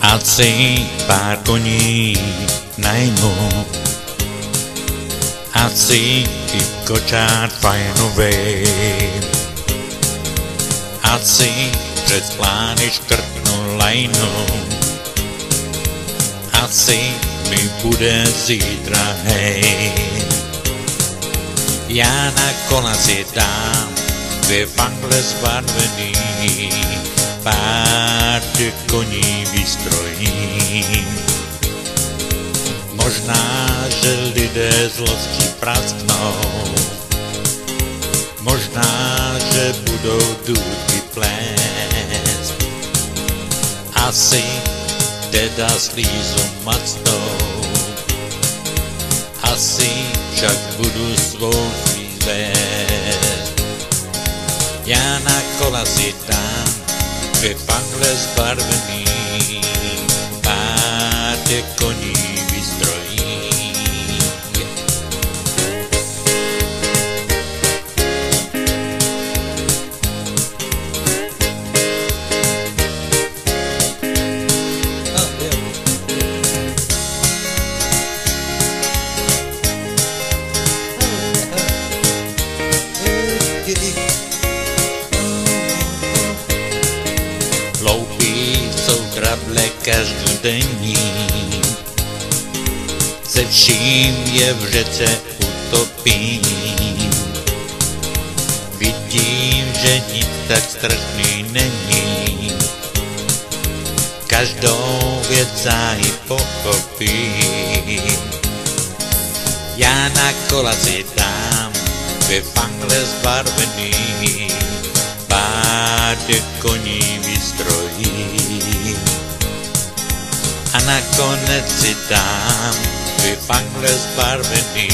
Asi pár koní najmu, asi i kočár fajnovej, asi před plány škrtnu lajnu, asi mi bude zítra hej. Já na kola si dám dvě fangle zbarvený, pár koní vystrojím. Možná, že lidé zlostí prasknou, možná, že budou důdky plést. Asi teda slízu macnou, asi však budu svou slíz vést. Já na kola si dám dvě fangle zbarvený, pár koní vystrojím. Hloupí jsou krable každodenní, se vším je v řece utopím. Vidím, že nic tak strašný není, každou věc záhy pochopím. Já na kola si dám dvě fangle zbarvený, pár koní vystrojím. A nakonec si dám dvě fangle zbarvený,